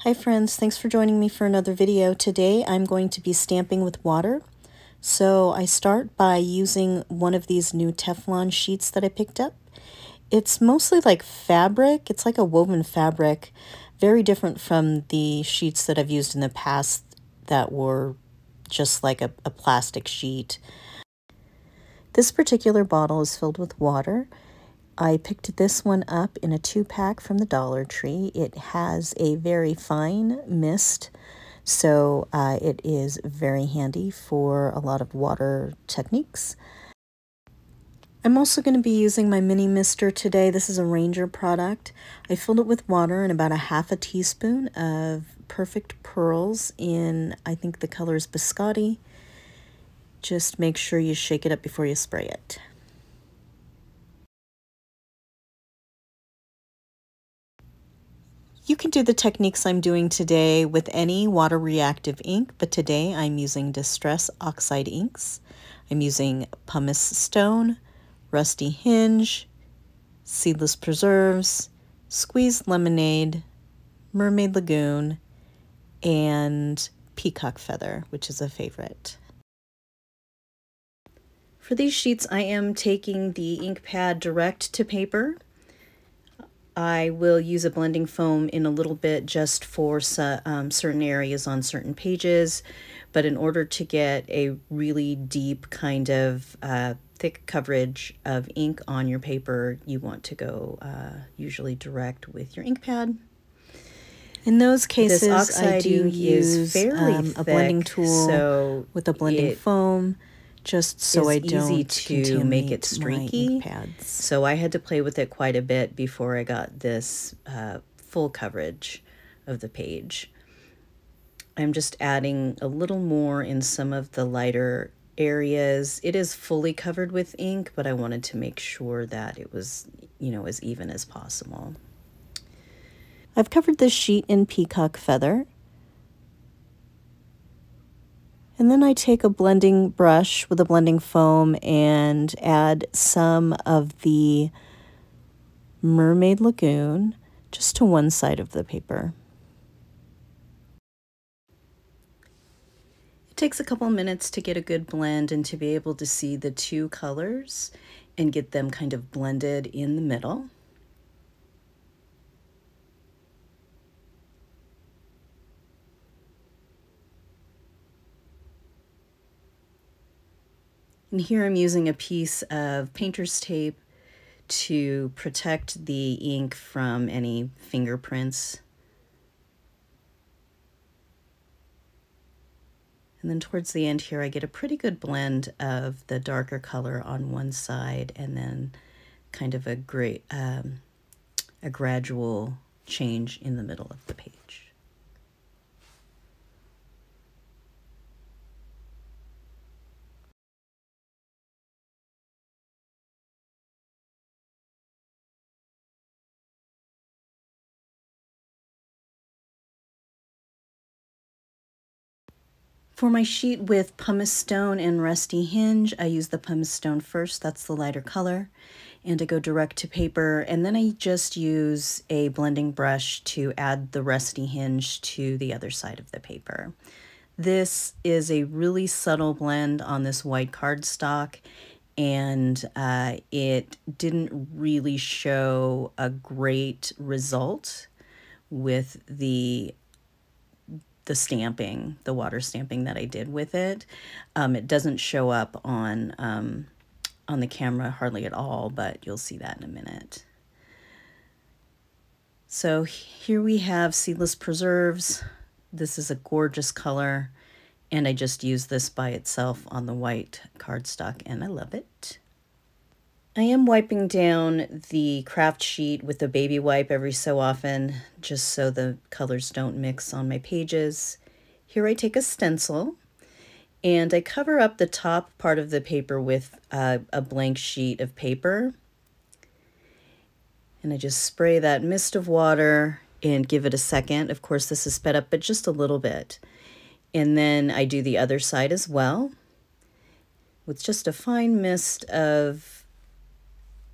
Hi friends, thanks for joining me for another video. Today I'm going to be stamping with water. So I start by using one of these new Teflon sheets that I picked up. It's mostly like fabric, it's like a woven fabric, very different from the sheets that I've used in the past that were just like a plastic sheet. This particular bottle is filled with water. I picked this one up in a 2-pack from the Dollar Tree. It has a very fine mist, so it is very handy for a lot of water techniques. I'm also going to be using my mini mister today. This is a Ranger product. I filled it with water and about a half a teaspoon of Perfect Pearls in, I think the color is Biscotti. Just make sure you shake it up before you spray it. You can do the techniques I'm doing today with any water reactive ink, but today I'm using Distress Oxide inks. I'm using Pumice Stone, Rusty Hinge, Seedless Preserves, Squeezed Lemonade, Mermaid Lagoon, and Peacock Feather, which is a favorite. For these sheets, I am taking the ink pad direct to paper. I will use a blending foam in a little bit just for certain areas on certain pages, but in order to get a really deep kind of thick coverage of ink on your paper, you want to go usually direct with your ink pad. In those cases, I do use a blending tool with a blending foam, just so I don't to make it streaky. So I had to play with it quite a bit before I got this full coverage of the page. I'm just adding a little more in some of the lighter areas. It is fully covered with ink, but I wanted to make sure that it was, as even as possible. I've covered this sheet in Peacock Feather. And then I take a blending brush with a blending foam and add some of the Mermaid Lagoon just to one side of the paper. It takes a couple minutes to get a good blend and to be able to see the two colors and get them kind of blended in the middle. And here I'm using a piece of painter's tape to protect the ink from any fingerprints. And then towards the end here, I get a pretty good blend of the darker color on one side and then kind of a gradual change in the middle of the page. For my sheet with Pumice Stone and Rusty Hinge, I use the Pumice Stone first, that's the lighter color, and I go direct to paper, and then I just use a blending brush to add the Rusty Hinge to the other side of the paper. This is a really subtle blend on this white cardstock, and it didn't really show a great result with the stamping, the water stamping that I did with it. It doesn't show up on the camera hardly at all, but you'll see that in a minute. So here we have Seedless Preserves. This is a gorgeous color, and I just use this by itself on the white cardstock, and I love it. I am wiping down the craft sheet with a baby wipe every so often, just so the colors don't mix on my pages. Here I take a stencil, and I cover up the top part of the paper with a blank sheet of paper. And I just spray that mist of water and give it a second. Of course, this is sped up, but just a little bit. And then I do the other side as well with just a fine mist of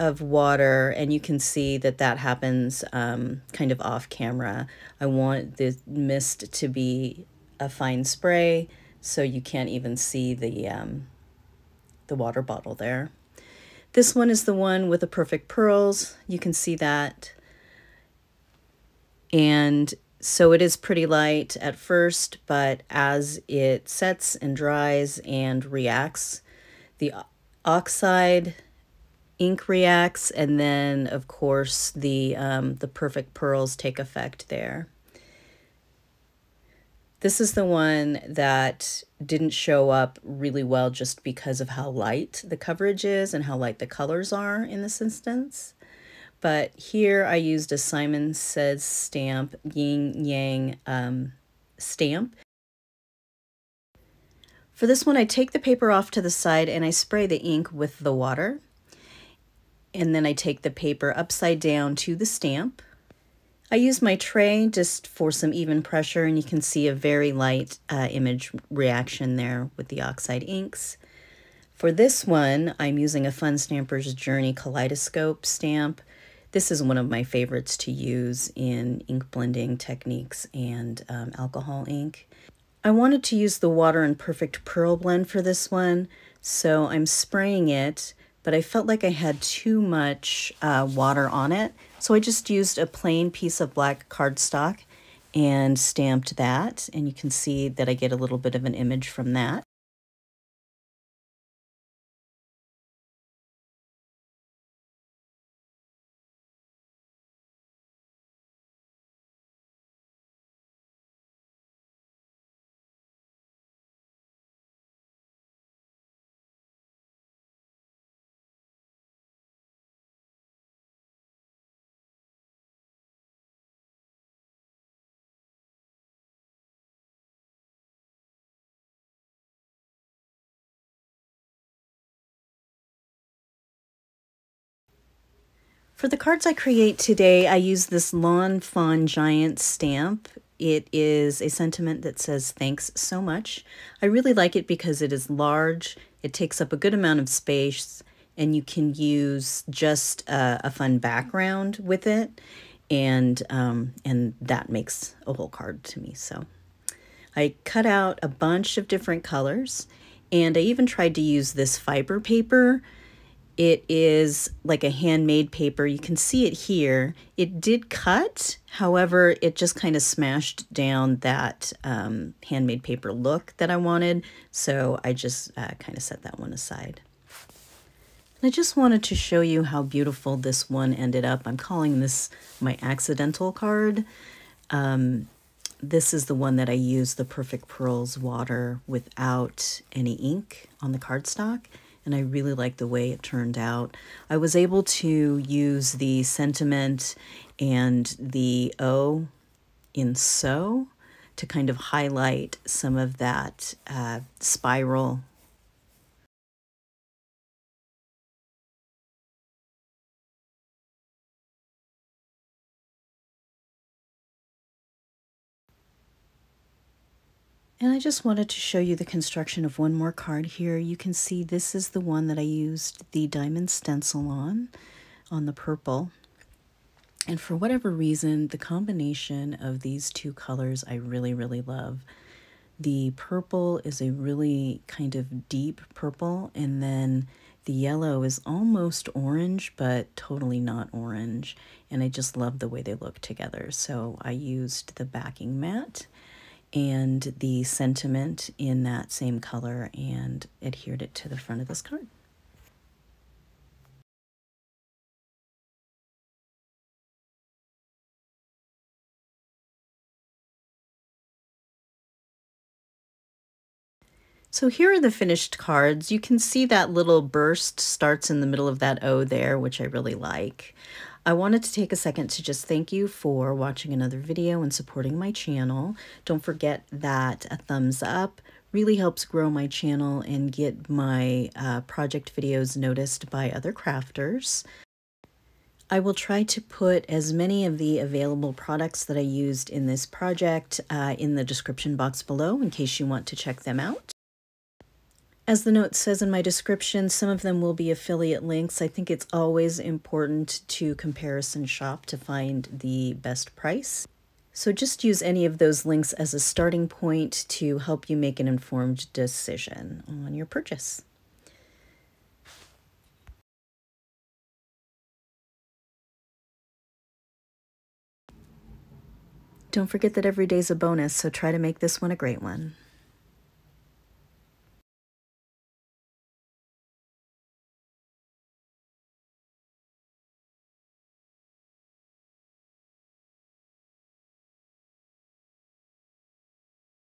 of water, and you can see that that happens kind of off camera. I want the mist to be a fine spray, so you can't even see the water bottle there. This one is the one with the perfect pearls. You can see that. And so it is pretty light at first, but as it sets and dries and reacts, the oxide ink reacts, and then of course the perfect pearls take effect there. This is the one that didn't show up really well just because of how light the coverage is and how light the colors are in this instance. But here I used a Simon Says stamp, yin yang stamp. For this one, I take the paper off to the side and I spray the ink with the water. And then I take the paper upside down to the stamp. I use my tray just for some even pressure, and you can see a very light image reaction there with the oxide inks. For this one, I'm using a Fun Stamper's Journey Kaleidoscope stamp. This is one of my favorites to use in ink blending techniques and alcohol ink. I wanted to use the Water and Perfect Pearl blend for this one, so I'm spraying it, but I felt like I had too much water on it, so I just used a plain piece of black cardstock and stamped that, and you can see that I get a little bit of an image from that. For the cards I create today, I use this Lawnfawn giant stamp. It is a sentiment that says, "Thanks so much." I really like it because it is large, it takes up a good amount of space, and you can use just a fun background with it, and that makes a whole card to me. So I cut out a bunch of different colors, and I even tried to use this fiber paper. It is like a handmade paper. You can see it here. It did cut, however, it just kind of smashed down that handmade paper look that I wanted, so I just kind of set that one aside. And I just wanted to show you how beautiful this one ended up. I'm calling this my accidental card. This is the one that I used the Perfect Pearls water without any ink on the cardstock, and I really like the way it turned out. I was able to use the sentiment and the O in So to kind of highlight some of that spiral. And I just wanted to show you the construction of one more card here. You can see this is the one that I used the diamond stencil on the purple. And for whatever reason, the combination of these two colors I really, really love. The purple is a really kind of deep purple, and then the yellow is almost orange, but totally not orange. And I just love the way they look together. So I used the backing mat and the sentiment in that same color and adhered it to the front of this card. So here are the finished cards. You can see that little burst starts in the middle of that O there, which I really like. I wanted to take a second to just thank you for watching another video and supporting my channel. Don't forget that a thumbs up really helps grow my channel and get my project videos noticed by other crafters. I will try to put as many of the available products that I used in this project in the description box below in case you want to check them out. As the note says in my description, some of them will be affiliate links. I think it's always important to comparison shop to find the best price. So just use any of those links as a starting point to help you make an informed decision on your purchase. Don't forget that every day's a bonus, so try to make this one a great one.